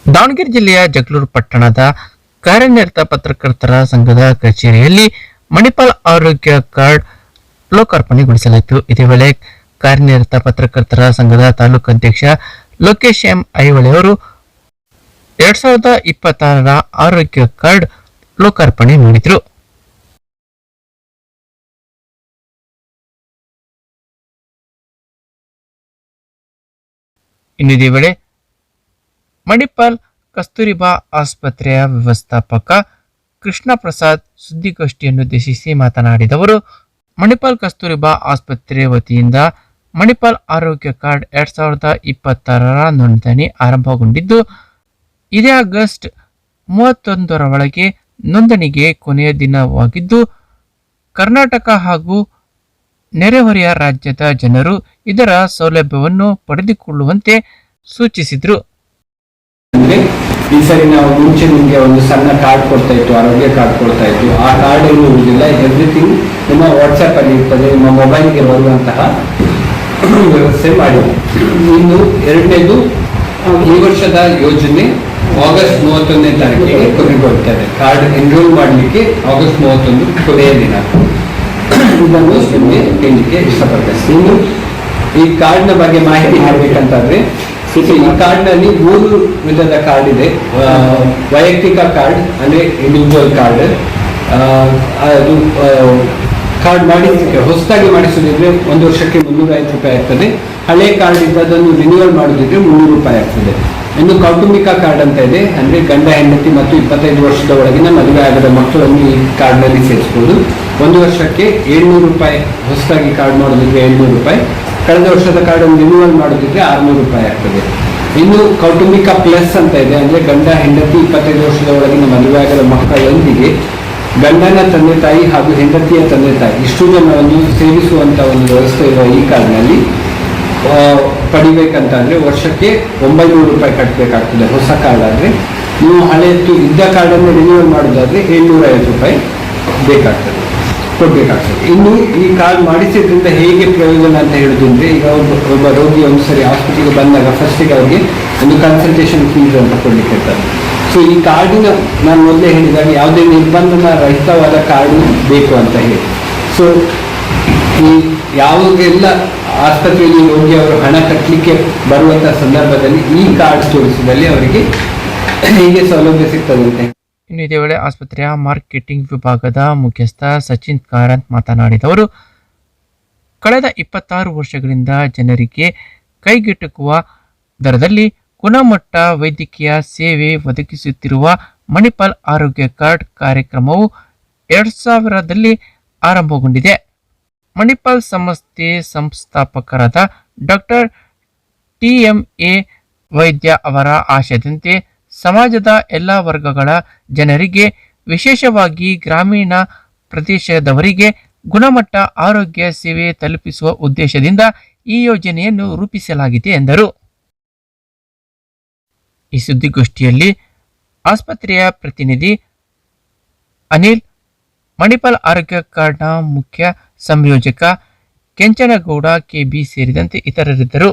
ದಾವಣಗೆರೆ ಜಿಲ್ಲೆಯ ಜಗಳೂರು ಪಟ್ಟಣದ ಕಾರ್ಯನಿರತ ಪತ್ರಕರ್ತರ ಸಂಘದ ಕಚೇರಿಯಲ್ಲಿ ಮಣಿಪಾಲ್ ಆರೋಗ್ಯ ಕಾರ್ಡ್ ಲೋಕಾರ್ಪಣೆಗೊಳಿಸಲಾಯಿತು. ಇದೇ ವೇಳೆ ಕಾರ್ಯನಿರತ ಪತ್ರಕರ್ತರ ಸಂಘದ ತಾಲೂಕು ಅಧ್ಯಕ್ಷ ಲೋಕೇಶ್ ಎಂ ಐಹೊಳೆ ಅವರು 2026ರ ಆರೋಗ್ಯ ಕಾರ್ಡ್ ಲೋಕಾರ್ಪಣೆ ಮಾಡಿದರು. ಇನ್ನು ಇದೇ ವೇಳೆ ಮಣಿಪಾಲ್ ಕಸ್ತೂರಿಬಾ ಆಸ್ಪತ್ರೆಯ ವ್ಯವಸ್ಥಾಪಕ ಕೃಷ್ಣ ಪ್ರಸಾದ್ ಸುದ್ದಿಗೋಷ್ಠಿಯನ್ನುದ್ದೇಶಿಸಿ ಮಾತನಾಡಿದವರು, ಮಣಿಪಾಲ್ ಕಸ್ತೂರಿಬಾ ಆಸ್ಪತ್ರೆ ವತಿಯಿಂದ ಮಣಿಪಾಲ್ ಆರೋಗ್ಯ ಕಾರ್ಡ್ 2026ರ ನೋಂದಣಿ ಆರಂಭಗೊಂಡಿದ್ದು, ಇದೇ ಆಗಸ್ಟ್ 31ರ ಒಳಗೆ ನೋಂದಣಿಗೆ ಕೊನೆಯ ದಿನವಾಗಿದ್ದು, ಕರ್ನಾಟಕ ಹಾಗೂ ನೆರೆಹೊರೆಯ ರಾಜ್ಯದ ಜನರು ಇದರ ಸೌಲಭ್ಯವನ್ನು ಪಡೆದುಕೊಳ್ಳುವಂತೆ ಸೂಚಿಸಿದರು. ಈ ಸರಿ ನಾವು ಮುಂಚೆ ನಿಮಗೆ ಒಂದು ಸಣ್ಣ ಕಾರ್ಡ್ ಕೊಡ್ತಾ ಇತ್ತು, ಆರೋಗ್ಯ ಕಾರ್ಡ್ ಕೊಡ್ತಾ ಇತ್ತು. ಆ ಕಾರ್ಡ್ ಏನು ಇರುವುದಿಲ್ಲ, ಎವ್ರಿಥಿಂಗ್ ನಿಮ್ಮ ವಾಟ್ಸ್ಆಪ್ ಅಲ್ಲಿ ಇರ್ತದೆ, ನಿಮ್ಮ ಮೊಬೈಲ್ಗೆ ಬರುವಂತಹ ವ್ಯವಸ್ಥೆ ಮಾಡಿದೆ. ಇನ್ನು ಎರಡನೇದು, ಈ ವರ್ಷದ ಯೋಜನೆ ಆಗಸ್ಟ್ 31ನೇ ತಾರೀಕಿಗೆ ಕೊನೆಗೊಳ್ತದೆ. ಕಾರ್ಡ್ ಎನ್ರೋಲ್ ಮಾಡಲಿಕ್ಕೆ ಆಗಸ್ಟ್ 31 ಕೊನೆಯ ದಿನ. ಇದನ್ನು ನಿಮಗೆ ಹೇಳಲಿಕ್ಕೆ ಇಷ್ಟಪಡ್ತೇನೆ. ಇನ್ನು ಈ ಕಾರ್ಡ್ನ ಬಗ್ಗೆ ಮಾಹಿತಿ ಮಾಡಬೇಕಂತಾದ್ರೆ, ಈ ಕಾರ್ಡ್ನಲ್ಲಿ 3 ವಿಧದ ಕಾರ್ಡ್ ಇದೆ. ವೈಯಕ್ತಿಕ ಕಾರ್ಡ್ ಅಂದ್ರೆ ಇಂಡಿವಿಜುವಲ್ ಕಾರ್ಡ್. ಅದು ಕಾರ್ಡ್ ಮಾಡಿಸಲಿಕ್ಕೆ ಹೊಸದಾಗಿ ಮಾಡಿಸೋದಿದ್ರೆ 1 ವರ್ಷಕ್ಕೆ 350 ರೂಪಾಯಿ ಆಗ್ತದೆ. ಹಳೆ ಕಾರ್ಡ್ ಇದ್ದದನ್ನು ರಿನ್ಯೂವಲ್ ಮಾಡೋದಿದ್ರೆ 300 ರೂಪಾಯಿ ಆಗ್ತದೆ. ಇನ್ನು ಕೌಟುಂಬಿಕ ಕಾರ್ಡ್ ಅಂತ ಇದೆ, ಅಂದ್ರೆ ಗಂಡ ಹೆಂಡತಿ ಮತ್ತು 25 ವರ್ಷದ ಒಳಗಿನ ಮದುವೆ ಆಗದ ಮಕ್ಕಳನ್ನು ಈ ಕಾರ್ಡ್ನಲ್ಲಿ ಸೇರಿಸಬಹುದು. 1 ವರ್ಷಕ್ಕೆ 700 ರೂಪಾಯಿ, ಹೊಸದಾಗಿ ಕಾರ್ಡ್ ಮಾಡೋದಿದ್ರೆ 700 ರೂಪಾಯಿ. ಕಳೆದ ವರ್ಷದ ಕಾರ್ಡ್ ಅನ್ನು ರಿನ್ಯೂವಲ್ ಮಾಡೋದಿದ್ರೆ 600 ರೂಪಾಯಿ ಆಗ್ತದೆ. ಇನ್ನು ಕೌಟುಂಬಿಕ ಪ್ಲಸ್ ಅಂತ ಇದೆ, ಅಂದ್ರೆ ಗಂಡ ಹೆಂಡತಿ 25 ವರ್ಷದ ಒಳಗಿನ ಮದುವೆ ಆಗದ ಮಕ್ಕಳೊಂದಿಗೆ ಗಂಡನ ತಂದೆ ತಾಯಿ ಹಾಗೂ ಹೆಂಡತಿಯ ತಂದೆ ತಾಯಿ ಇಷ್ಟು ಜನವನ್ನು ಸೇರಿಸುವಂತ ಒಂದು ವ್ಯವಸ್ಥೆ ಇರುವ ಈ ಕಾರ್ಡ್ನಲ್ಲಿ ಪಡಿಬೇಕಂತಂದ್ರೆ ವರ್ಷಕ್ಕೆ 900 ರೂಪಾಯಿ ಕಟ್ಟಬೇಕಾಗ್ತದೆ ಹೊಸ ಕಾರ್ಡ್ ಆದ್ರೆ. ನೀವು ಹಳೆಯದ್ದು ಇದ್ದ ಕಾರ್ಡನ್ನು ರಿನ್ಯೂವಲ್ ಮಾಡೋದಾದ್ರೆ 750 ರೂಪಾಯಿ ಕೊಡ್ಬೇಕಾಗ್ತದೆ. ಇನ್ನು ಈ ಕಾರ್ಡ್ ಮಾಡಿಸಿದ್ರಿಂದ ಹೇಗೆ ಪ್ರಯೋಜನ ಅಂತ ಹೇಳುದಂದ್ರೆ, ಈಗ ಒಬ್ಬ ರೋಗಿ ಒಂದು ಸರಿ ಆಸ್ಪತ್ರೆಗೆ ಬಂದಾಗ ಫಸ್ಟಿಗೆ ಅವ್ರಿಗೆ ಒಂದು ಕನ್ಸಲ್ಟೇಷನ್ ಫೀಸ್ ಅಂತ ಕೊಡ್ಲಿಕ್ಕೆ ಇರ್ತದೆ. ಸೊ ಈ ಕಾರ್ಡಿನ ನಾನು ಮೊದಲೇ ಹೇಳಿದಾಗ ಯಾವುದೇ ನಿರ್ಬಂಧನ ರಹಿತವಾದ ಕಾರ್ಡು ಬೇಕು ಅಂತ ಹೇಳಿ. ಸೊ ಈ ಯಾವುದೆಲ್ಲ ಆಸ್ಪತ್ರೆಯಲ್ಲಿ ರೋಗಿ ಅವರು ಹಣ ಕಟ್ಟಲಿಕ್ಕೆ ಬರುವಂತಹ ಸಂದರ್ಭದಲ್ಲಿ ಈ ಕಾರ್ಡ್ ತೋರಿಸಿದಲ್ಲಿ ಅವರಿಗೆ ಹೇಗೆ ಸೌಲಭ್ಯ ಸಿಗ್ತದೆ ಅಂತ. ಇನ್ನು ಇದೇ ವೇಳೆ ಆಸ್ಪತ್ರೆಯ ಮಾರ್ಕೆಟಿಂಗ್ ವಿಭಾಗದ ಮುಖ್ಯಸ್ಥ ಸಚಿನ್ ಕಾರಂತ್ ಮಾತನಾಡಿದವರು, ಕಳೆದ 26 ವರ್ಷಗಳಿಂದ ಜನರಿಗೆ ಕೈಗೆಟುಕುವ ದರದಲ್ಲಿ ಗುಣಮಟ್ಟ ವೈದ್ಯಕೀಯ ಸೇವೆ ಒದಗಿಸುತ್ತಿರುವ ಮಣಿಪಾಲ್ ಆರೋಗ್ಯ ಕಾರ್ಡ್ ಕಾರ್ಯಕ್ರಮವು 2000ರಲ್ಲಿ ಆರಂಭಗೊಂಡಿದೆ. ಮಣಿಪಾಲ್ ಸಂಸ್ಥೆ ಸಂಸ್ಥಾಪಕರಾದ ಡಾಕ್ಟರ್ TMA ವೈದ್ಯ ಅವರ ಆಶಯದಂತೆ ಸಮಾಜದ ಎಲ್ಲ ವರ್ಗಗಳ ಜನರಿಗೆ, ವಿಶೇಷವಾಗಿ ಗ್ರಾಮೀಣ ಪ್ರದೇಶದವರಿಗೆ ಗುಣಮಟ್ಟ ಆರೋಗ್ಯ ಸೇವೆ ತಲುಪಿಸುವ ಉದ್ದೇಶದಿಂದ ಈ ಯೋಜನೆಯನ್ನು ರೂಪಿಸಲಾಗಿದೆ ಎಂದರು. ಈ ಸುದ್ದಿಗೋಷ್ಠಿಯಲ್ಲಿ ಆಸ್ಪತ್ರೆಯ ಪ್ರತಿನಿಧಿ ಅನಿಲ್, ಮಣಿಪಾಲ್ ಆರೋಗ್ಯ ಕಾರ್ಡ್ನ ಮುಖ್ಯ ಸಂಯೋಜಕ ಕೆಂಚನಗೌಡ KB ಸೇರಿದಂತೆ ಇತರರಿದ್ದರು.